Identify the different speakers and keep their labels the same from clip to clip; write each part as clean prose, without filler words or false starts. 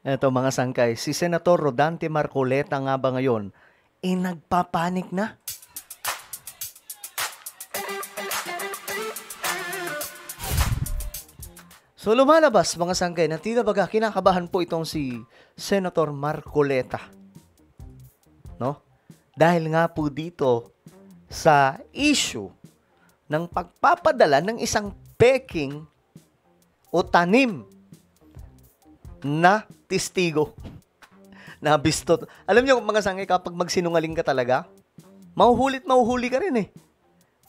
Speaker 1: Eto mga sangkay, si Senator Rodante Marcoleta nga ba ngayon, nagpapanik na? So lumalabas mga sangkay na tila baga kinakabahan po itong si Senator Marcoleta. No? Dahil nga po dito sa issue ng pagpapadala ng isang peking o tanim na testigo na bistot. Alam niyo mga sangkay, kapag magsinungaling ka talaga, mahuhuli ka rin eh.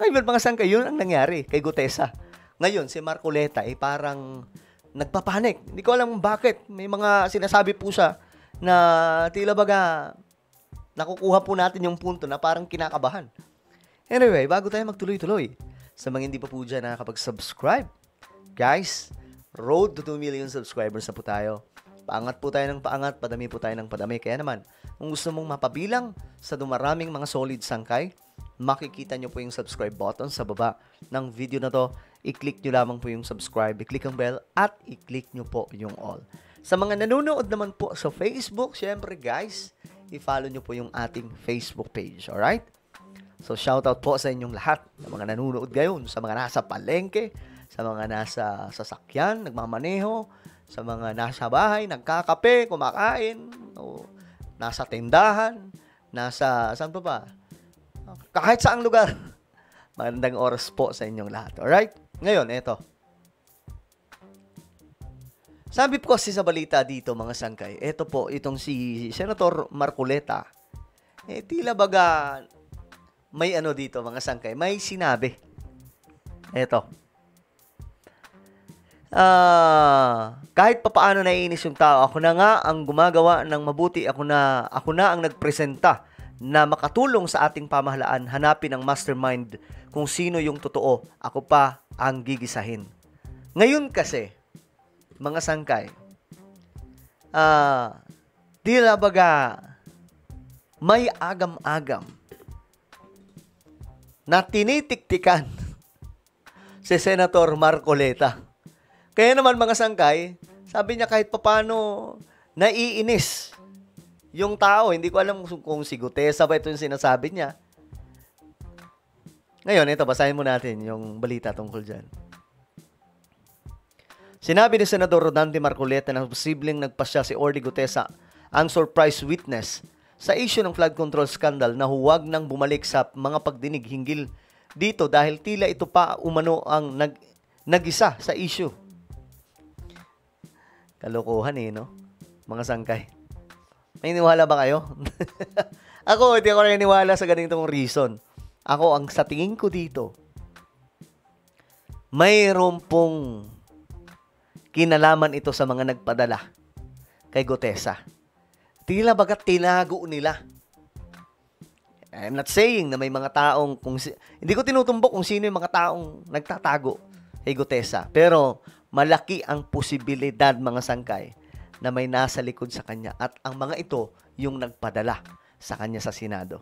Speaker 1: Ngayon mga sangkay, yun ang nangyari kay Gutesa. Ngayon, si Marcoleta parang nagpapanik. Hindi ko alam bakit. May mga sinasabi po siya na tila baga nakukuha po natin yung punto na parang kinakabahan. Anyway, bago tayo magtuloy-tuloy, sa mga hindi pa po dyan nakakapag-subscribe, guys, road to 2 million subscribers na po tayo. Paangat po tayo ng paangat, padami po tayo ng padami. Kaya naman, kung gusto mong mapabilang sa dumaraming mga solid sangkay, makikita nyo po yung subscribe button sa baba ng video na to. I-click nyo lamang po yung subscribe, i-click ang bell, at i-click nyo po yung all. Sa mga nanonood naman po sa Facebook, syempre guys, i-follow nyo po yung ating Facebook page, alright? So shoutout po sa inyong lahat, sa mga nanonood ngayon, sa mga nasa palengke, sa mga nasa sasakyan, nagmamaneho, sa mga nasa bahay, nagkakape, kumakain, o nasa tindahan, nasa, saan pa ba? Kahit saang lugar. Magandang oras po sa inyong lahat. Alright? Ngayon, eto. Sabi po kasi sa balita dito, mga sangkay, eto po, itong si Senator Marcoleta, tila baga, may ano dito, mga sangkay, may sinabi. Eto. Kahit papaano naiinis yung tao, ako na nga ang gumagawa ng mabuti, ako na ang nagpresenta na makatulong sa ating pamahalaan, hanapin ang mastermind kung sino yung totoo, ako pa ang gigisahin. Ngayon kasi, mga sangkay, tila baga may agam-agam na tinitiktikan si Senator Marcoleta. Kaya naman mga sangkay, sabi niya kahit papano naiinis yung tao. Hindi ko alam kung si Gutesa ba ito yung sinasabi niya. Ngayon, ito, basahin mo natin yung balita tungkol dyan. Sinabi ni Senador Rodante Marcoleta na posibleng nagpasya si Orly Gutesa ang surprise witness sa issue ng flood control scandal na huwag nang bumalik sa mga pagdinig hinggil dito dahil tila ito pa umano ang nag-isa sa issue. Kalokohan no? Mga sangkay. May niwala ba kayo? Ako, hindi ako naniniwala sa ganitong reason. Ako, ang sa tingin ko dito, mayroon pong kinalaman ito sa mga nagpadala kay Gutesa. Tila bagat tinago nila. I'm not saying na may mga taong, hindi ko tinutumbok kung sino yung mga taong nagtatago kay Gutesa. Pero, malaki ang posibilidad, mga sangkay, na may nasa likod sa kanya. At ang mga ito, yung nagpadala sa kanya sa Senado.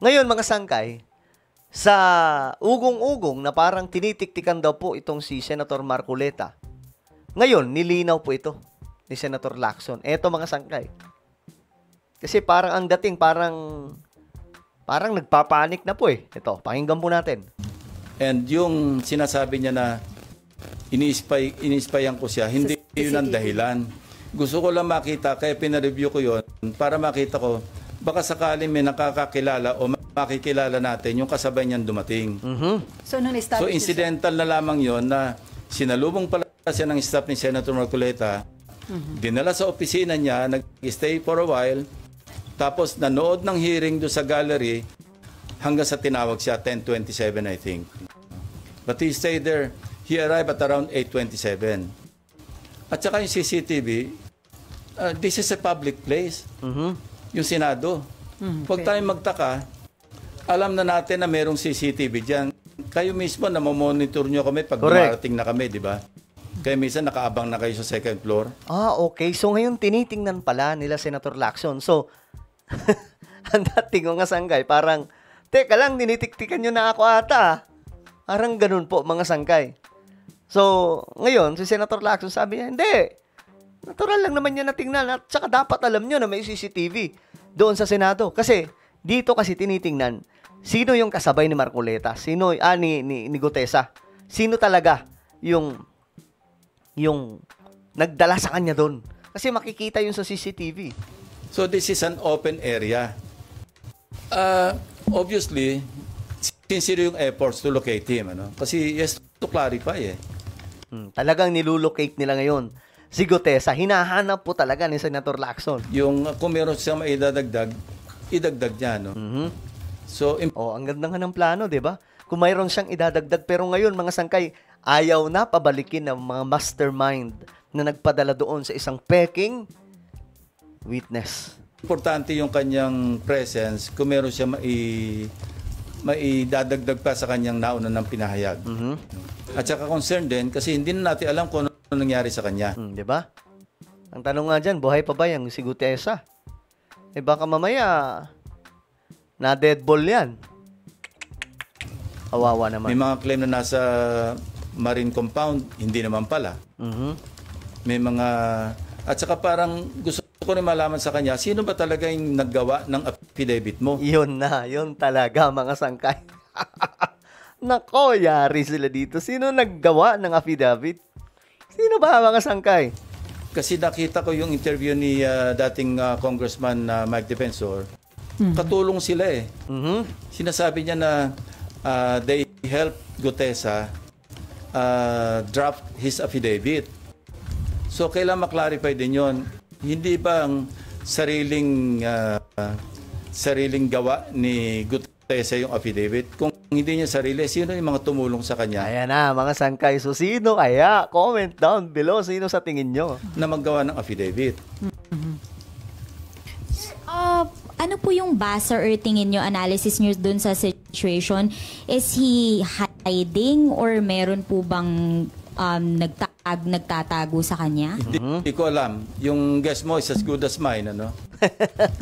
Speaker 1: Ngayon, mga sangkay, sa ugong-ugong na parang tinitiktikan daw po itong si Senator Marcoleta. Ngayon, nilinaw po ito ni Senator Lacson. Eto mga sangkay. Kasi parang ang dating, parang nagpapanik na po Ito, pakinggan po natin.
Speaker 2: And yung sinasabi niya na ini-spyan ko siya, hindi yun ang dahilan. Gusto ko lang makita, kaya pinareview ko yon para makita ko, baka sakali may nakakakilala o makikilala natin yung kasabay niyan dumating. So incidental na lamang yon na sinalubong pala siya ng staff ni Senator Marcoleta, dinala sa opisina niya, nag-stay for a while, tapos nanood ng hearing do sa gallery hanggang sa tinawag siya 10:27 I think. But he stayed there. He arrived at around 8:27. At saka yung CCTV, this is a public place. Yung Senado. Huwag tayong magtaka. Alam na natin na merong CCTV dyan. Kayo mismo na mamonitor nyo kami pag dumarating na kami, di ba? Kaya minsan nakaabang na kayo sa second floor.
Speaker 1: Okay. So ngayon tinitingnan pala nila Senator Lacson. So, ang dating mga sangkay, parang, teka lang, tinitiktikan nyo na ako ata. Parang ganun po, mga sangkay. So, ngayon, si Senator Lacson sabi niya, hindi. Natural lang naman yan na tingnan. At saka dapat alam nyo na may CCTV doon sa Senado. Kasi dito kasi tinitingnan sino yung kasabay ni Marcoleta, sino ni Gutesa. Sino talaga yung nagdala sa kanya doon. Kasi makikita yun sa CCTV.
Speaker 2: So this is an open area. Obviously, sincere yung efforts to locate him. Ano? Kasi yes, to clarify
Speaker 1: Talagang nilulocate nila ngayon si Gutesa. Hinahanap po talaga ni Senator Lacson.
Speaker 2: Yung kung meron siyang maidadagdag, idagdag niya. No? So,
Speaker 1: ang ganda nga ng plano, di ba? Kung mayroon siyang idadagdag, pero ngayon, mga sangkay, ayaw na pabalikin ng mga mastermind na nagpadala doon sa isang peking witness.
Speaker 2: Importante yung kanyang presence kung meron siya maidadagdag pa sa kanyang nauna ng pinahayag. At saka concerned din kasi hindi na natin alam kung ano nangyari sa kanya.
Speaker 1: Di ba? Ang tanong nga dyan, buhay pa ba yung si Gutesa? Baka mamaya na deadball yan. Kawawa naman.
Speaker 2: May mga claim na nasa marine compound, hindi naman pala. May mga... At saka parang gusto ko rin malaman sa kanya, sino ba talaga yung naggawa ng affidavit mo?
Speaker 1: Yun talaga mga sangkay. Nako, yari sila dito. Sino naggawa ng affidavit? Sino ba mga sangkay?
Speaker 2: Kasi nakita ko yung interview ni dating Congressman Mike Defensor. Katulong sila Sinasabi niya na they helped Gutesa draft his affidavit. So, kailangan maklarify din yon. Hindi ba ang sariling gawa ni Gutesa yung affidavit? Kung hindi niya sarili, sino yung mga tumulong sa kanya?
Speaker 1: Ayan na, mga sangkay. So, sino kaya? Comment down below. Sino sa tingin nyo?
Speaker 2: Na maggawa ng affidavit.
Speaker 3: Ano po yung basa or tingin nyo, analysis nyo dun sa situation? Is he hiding or meron po bang nagtatago sa kanya?
Speaker 2: Hindi ko alam. Yung guess mo is as good as mine, ano?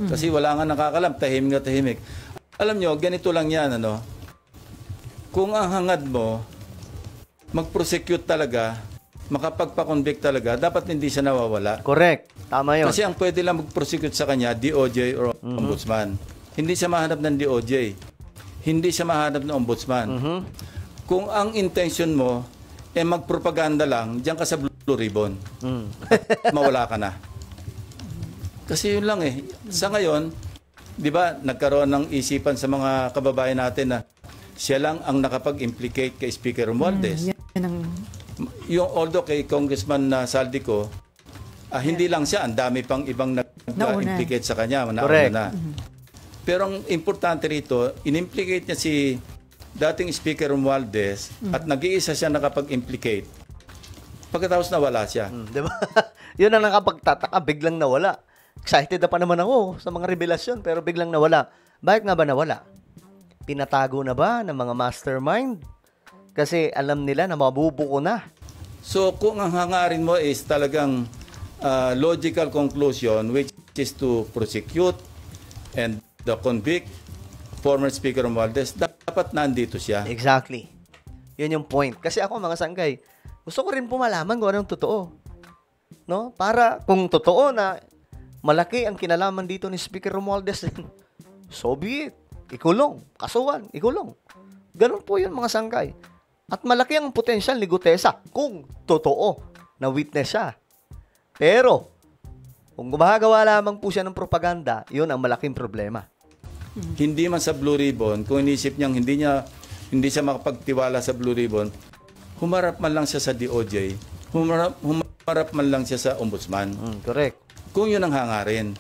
Speaker 2: Kasi wala nga nakakalam, tahimik na tahimik. Alam nyo, ganito lang yan, ano? Kung ang hangad mo, mag-prosecute talaga, makapagpa-convict talaga, dapat hindi siya nawawala.
Speaker 1: Correct. Tama yun.
Speaker 2: Kasi ang pwede lang mag-prosecute sa kanya, DOJ or Ombudsman. Hindi siya mahanap ng DOJ. Hindi siya mahanap ng Ombudsman. Kung ang intention mo, magpropaganda lang, diyan ka sa Blue Ribbon. At mawala ka na. Kasi yun lang Sa ngayon, di ba, nagkaroon ng isipan sa mga kababayan natin na siya lang ang nakapag-implicate kay Speaker Romualdez. Yung although kay Congressman Saldico, hindi lang siya, ang dami pang ibang nag-implicate sa kanya.
Speaker 1: Correct.
Speaker 2: Pero ang importante rito, in-implicate niya si dating Speaker Romualdez at nag-iisa siya nakapag-implicate. Pagkatapos nawala siya.
Speaker 1: Diba? Yun ang nakapagtataka, biglang nawala. Excited na pa naman ako sa mga revelasyon, pero biglang nawala. Bakit nga ba nawala? Pinatago na ba ng mga mastermind? Kasi alam nila na mabubuko na.
Speaker 2: So kung ang hangarin mo is talagang logical conclusion, which is to prosecute and the convict former Speaker Romualdez, dapat nandito siya.
Speaker 1: Exactly. Yun yung point. Kasi ako, mga sangkay, gusto ko rin po malaman kung anong totoo. No? Para kung totoo na malaki ang kinalaman dito ni Speaker Romualdez, so be it. Ikulong. Kasuhan. Ikulong. Ganun po yun, mga sangkay. At malaki ang potensyal ni Gutesa kung totoo na witness siya. Pero, kung gumagawa lamang po siya ng propaganda, yun ang malaking problema.
Speaker 2: Hindi man sa Blue Ribbon, kung inisip niyang hindi siya makapagtiwala sa Blue Ribbon, humarap man lang siya sa DOJ, humarap man lang siya sa Ombudsman.
Speaker 1: Correct.
Speaker 2: Kung yun ang hangarin.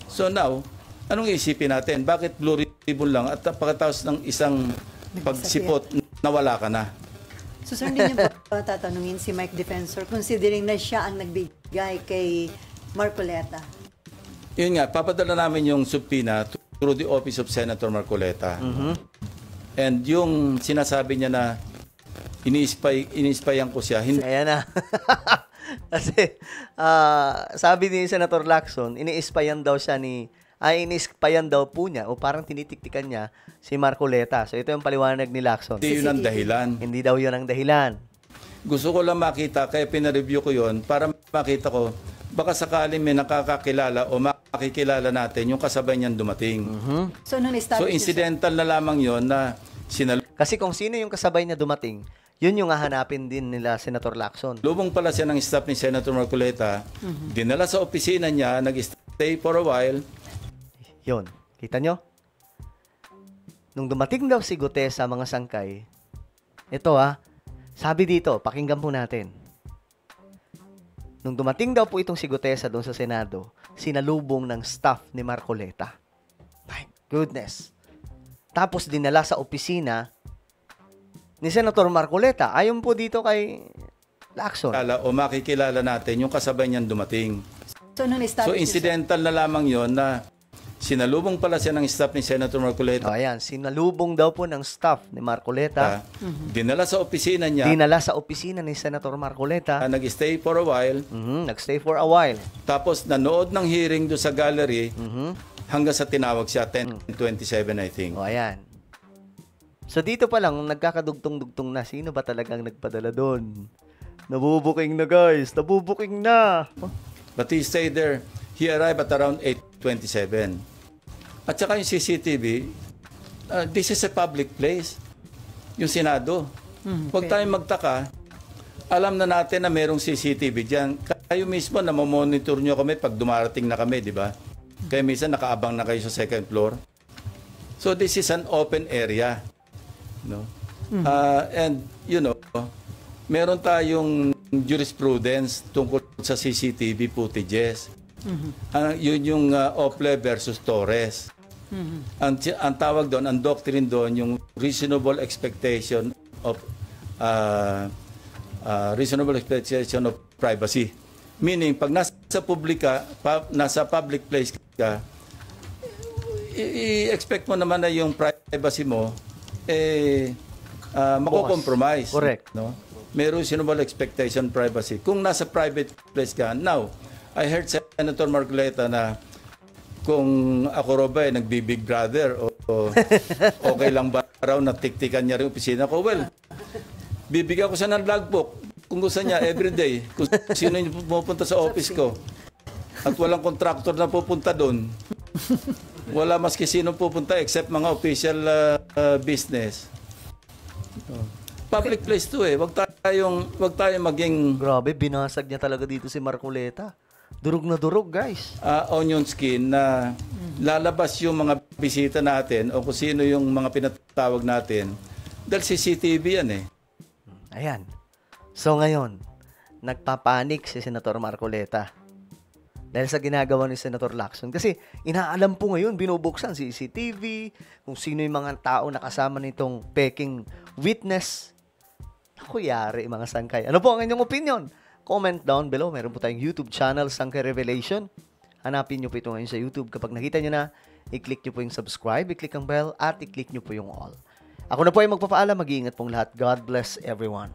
Speaker 2: So now, anong isipin natin? Bakit Blue Ribbon lang at pagkatapos ng isang pagsipot, nawala ka na?
Speaker 4: So sir, hindi niyo pa tatanungin si Mike Defensor considering na siya ang nagbigay kay Marcoleta?
Speaker 2: Yun nga, papadala namin yung subpoena through the office of Senator Marcoleta. And yung sinasabi niya na ini-spyan ko siya.
Speaker 1: Ayan na. Kasi sabi ni Senator Lacson, ini-spyan daw siya ini-spyan daw po niya o parang tinitiktikan niya si Marcoleta. So ito yung paliwanag ni Lacson.
Speaker 2: Hindi yun ang dahilan.
Speaker 1: Hindi daw yun ang dahilan.
Speaker 2: Gusto ko lang makita, kaya pinareview ko yun para makita ko baka sakaling may nakakakilala o makikilala natin yung kasabay niyang dumating.
Speaker 4: So, nung
Speaker 2: So
Speaker 4: establish
Speaker 2: incidental na lamang yon na
Speaker 1: Kasi kung sino yung kasabay niya dumating, yun yung hahanapin din nila Senator Lacson.
Speaker 2: lubong pala siya ng staff ni Senator Marcoleta, dinala sa opisina niya, nag-stay for a while.
Speaker 1: Yun. Kita nyo? Nung dumating daw si Gutesa, mga sangkay, ito sabi dito, pakinggan po natin. Nung dumating daw po itong si Gutesa doon sa Senado, sinalubong ng staff ni Marcoleta. My goodness. Tapos dinala sa opisina ni Senator Marcoleta. Ayon po dito kay Lacson.
Speaker 2: O makikilala natin yung kasabay niyang dumating.
Speaker 4: So, nung establish
Speaker 2: So incidental na lamang yon na sinalubong pala siya ng staff ni Senator Marcoleta.
Speaker 1: Ayan, sinalubong daw po ng staff ni Marcoleta.
Speaker 2: Dinala sa opisina niya,
Speaker 1: Dinala sa opisina ni Senator Marcoleta.
Speaker 2: nag-stay for a while,
Speaker 1: Nagstay for a while.
Speaker 2: tapos nanood ng hearing do sa gallery hanggang sa tinawag siya 10:27 I think.
Speaker 1: O, ayan. So, dito pa lang, nagkakadugtong-dugtong na. Sino ba talagang nagpadala doon? Nabubuking na, guys. Nabubuking na.
Speaker 2: But he stayed there. He arrived at around 8:27. At saka yung CCTV, this is a public place. Yung Senado. Huwag tayong magtaka. Alam na natin na merong CCTV dyan. Kayo mismo na mamonitor nyo kami pag dumarating na kami, di ba? Kaya minsan nakaabang na kayo sa second floor. So this is an open area. No? And, you know, meron tayong jurisprudence tungkol sa CCTV footages. Yun yung Ople versus Torres. Ang tawag doon, ang doctrine doon, yung reasonable expectation of privacy. Meaning, pag nasa public place ka, i-expect mo naman na yung privacy mo mako-compromise.
Speaker 1: Correct.
Speaker 2: No? May reasonable expectation privacy. Kung nasa private place ka, now, I heard Senator Marcoleta na kung ako raw ba nagbi-Big Brother o okay lang ba raw na tiktikan niya rin opisina ko. Well, bibigyan ko siya ng logbook kung gusto niya everyday kung sino yung pupunta sa office ko. At walang contractor na pupunta doon. Wala maski sino pupunta except mga official business. Public place to Wag tayong maging
Speaker 1: Grabe, binasag niya talaga dito si Marcoleta. Durog na durog, guys.
Speaker 2: Onion skin na lalabas yung mga bisita natin o kung sino yung mga pinatawag natin dahil CCTV yan
Speaker 1: Ayan. So ngayon, nagpapanik si Senator Marcoleta dahil sa ginagawa ni Senator Lacson. Kasi inaalam po ngayon, binubuksan CCTV, kung sino yung mga tao na kasama nitong peking witness. Naku, yari mga sangkay. Ano po ang inyong opinion? Comment down below. Meron po tayong YouTube channel, Sangkay Revelation. Hanapin nyo po ito ngayon sa YouTube. Kapag nakita nyo na, i-click nyo po yung subscribe, i-click ang bell, at i-click nyo po yung all. Ako na po ay magpapaalam. Mag-iingat pong lahat. God bless everyone.